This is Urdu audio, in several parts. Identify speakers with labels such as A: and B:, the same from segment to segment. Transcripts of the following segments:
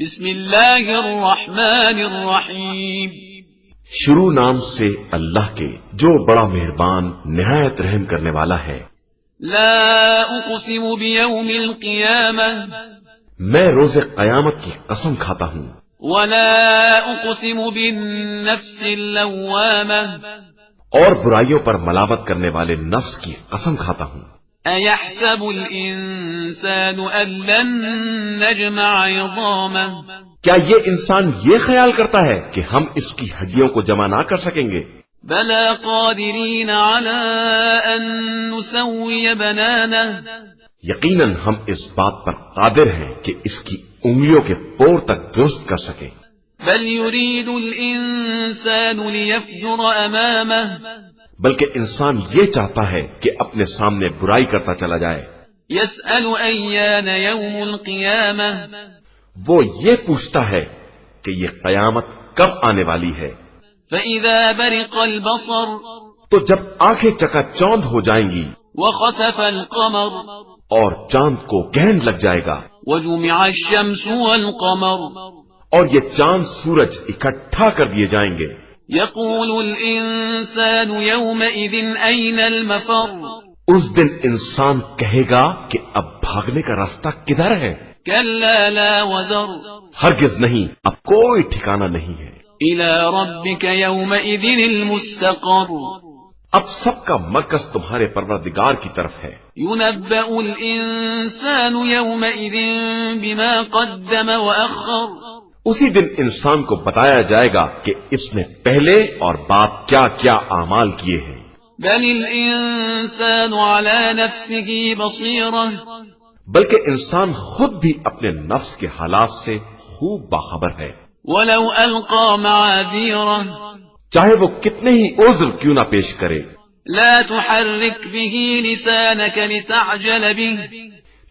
A: بسم اللہ الرحمن الرحیم
B: شروع نام سے اللہ کے جو بڑا مہربان نہایت رحم کرنے والا ہے۔
A: لا اقسم بیوم القیامہ
B: میں روز قیامت کی قسم کھاتا ہوں۔
A: ولا اقسم بالنفس اللوامہ
B: اور برائیوں پر ملامت کرنے والے نفس کی قسم کھاتا ہوں۔
A: ایحسب الانسان ان لن نجمع عظامہ
B: کیا یہ انسان یہ خیال کرتا ہے کہ ہم اس کی ہڈیوں کو جمع نہ کر سکیں گے؟
A: بلا قادرین علی ان نسوی بنانہ
B: یقیناً ہم اس بات پر قادر ہیں کہ اس کی انگلیوں کے پور تک درست کر سکیں۔
A: بل يريد الانسان ليفجر امامه
B: بلکہ انسان یہ چاہتا ہے کہ اپنے سامنے برائی کرتا چلا جائے۔
A: يسأل ايان يوم القيامة
B: وہ یہ پوچھتا ہے کہ یہ قیامت کب آنے والی ہے۔
A: فإذا برق البصر
B: تو جب آنکھیں چکا چوند ہو جائیں گی
A: وخسف القمر
B: اور چاند کو گہن لگ جائے گا
A: وجمع الشمس والقمر
B: اور یہ چاند سورج اکٹھا کر دیے جائیں گے۔
A: يقول الانسان يومئذ اين المفر
B: اس دن انسان کہے گا کہ اب بھاگنے کا راستہ کدھر ہے؟
A: كلا لا وزر
B: ہرگز نہیں، اب کوئی ٹھکانہ نہیں ہے۔
A: الى ربك يومئذ المستقر
B: اب سب کا مرکز تمہارے پروردگار کی طرف ہے۔
A: ينبأ الانسان يومئذ بما قدم واخر
B: اسی دن انسان کو بتایا جائے گا کہ اس نے پہلے اور بعد کیا کیا اعمال کیے ہیں۔
A: بل الانسان على نفسه بصيرة
B: بلکہ انسان خود بھی اپنے نفس کے حالات سے خوب باخبر ہے،
A: ولو القى معاذيره
B: چاہے وہ کتنے ہی عذر کیوں نہ پیش کرے۔
A: لا تحرك به لسانك لتعجل به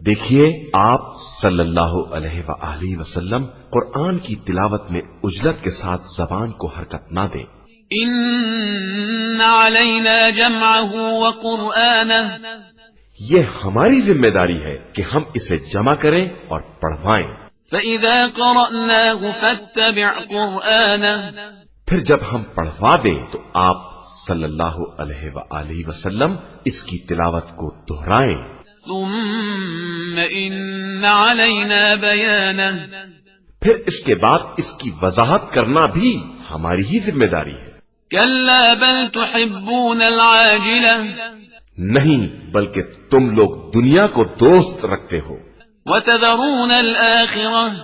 B: دیکھیے آپ صلی اللہ علیہ وآلہ وسلم قرآن کی تلاوت میں عجلت کے ساتھ زبان کو حرکت نہ دیں۔
A: ان علينا جمعه وقرآنه
B: یہ ہماری ذمہ داری ہے کہ ہم اسے جمع کریں اور پڑھوائیں۔
A: فإذا قرأناه فاتبع قرآنه
B: پھر جب ہم پڑھوا دیں تو آپ صلی اللہ علیہ وآلہ وسلم اس کی تلاوت کو دہرائیں۔
A: ثم ان علينا بيانه
B: پھر اس کے بعد اس کی وضاحت کرنا بھی ہماری ہی ذمہ داری ہے۔
A: كلا بل تحبون العاجلة
B: نہیں، بلکہ تم لوگ دنیا کو دوست رکھتے ہو
A: وتذرون الآخرة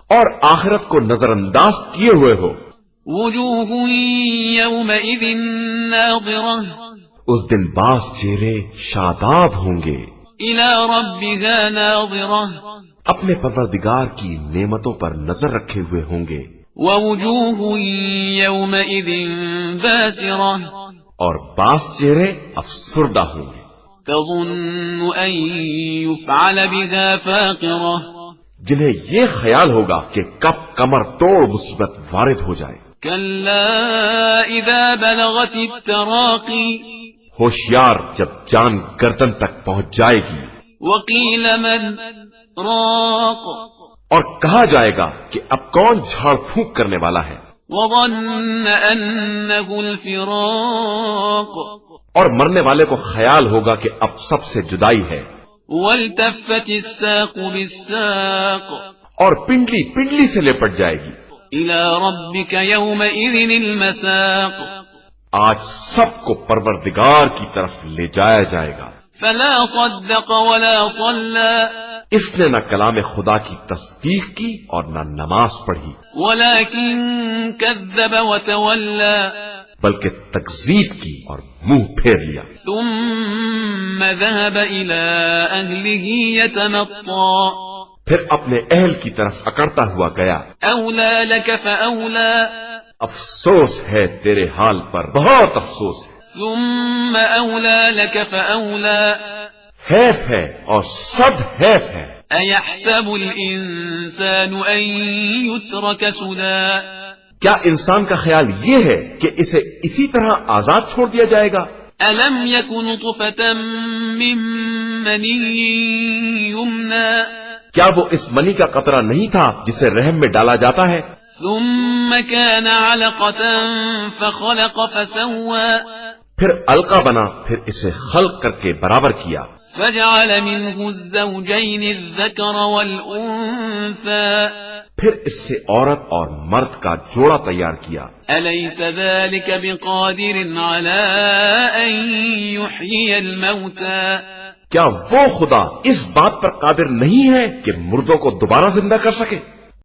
B: اور آخرت کو نظر انداز کیے ہوئے ہو۔
A: وجوه يومئذ ناظرة
B: اس دن بعض چہرے شاداب ہوں گے،
A: إلى ربها ناظرة
B: اپنے پروردگار کی نعمتوں پر نظر رکھے ہوئے ہوں گے،
A: ووجوه يومئذ باسرة
B: اور بعض چہرے افسردہ ہوں گے،
A: تظن أن يفعل بها فاقرة
B: جنہیں یہ خیال ہوگا کہ کب کمر توڑ مصیبت وارد ہو جائے۔
A: كلا إذا بلغت التراقي
B: ہوشیار جب جان گردن تک پہنچ جائے گی
A: وقيل من راق
B: اور کہا جائے گا کہ اب کون جھاڑ پھونک کرنے والا ہے،
A: وظن أنه الفراق
B: اور مرنے والے کو خیال ہوگا کہ اب سب سے جدائی ہے،
A: والتفت الساق بالساق
B: اور پنڈلی پنڈلی سے لپٹ جائے گی۔
A: إلى ربك يومئذ المساق
B: آج سب کو پروردگار کی طرف لے جایا جائے گا۔
A: فلا صدق ولا صلى
B: اس نے نہ کلام خدا کی تصدیق کی اور نہ نماز پڑھی،
A: ولكن كذب وتولى
B: بلکہ تکذیب کی اور منہ پھیر لیا۔
A: ثم ذهب إلى أهله يتمطى
B: پھر اپنے اہل کی طرف اکڑتا ہوا گیا۔
A: أولى لك فأولى
B: افسوس ہے تیرے حال پر، بہت افسوس ہے،
A: ثم أولى لك فأولى
B: حیف ہے اور سب حیف ہے۔
A: أيحسب الإنسان أن يترك سدى
B: کیا انسان کا خیال یہ ہے کہ اسے اسی طرح آزاد چھوڑ دیا جائے گا؟
A: ألم يكن نطفة من مني يمنى
B: کیا وہ اس منی کا قطرہ نہیں تھا جسے رحم میں ڈالا جاتا ہے؟
A: ثم كان علقة فخلق فسوى
B: پھر علقہ بنا، پھر اسے خلق کر کے برابر کیا،
A: فجعل منه الزوجين الذكر والأنثى
B: پھر اس سے عورت اور مرد کا جوڑا تیار کیا۔
A: أليس ذلك بقادر على أن يحيي الموتى
B: کیا وہ خدا اس بات پر قادر نہیں ہے کہ مردوں کو دوبارہ زندہ کر سکے؟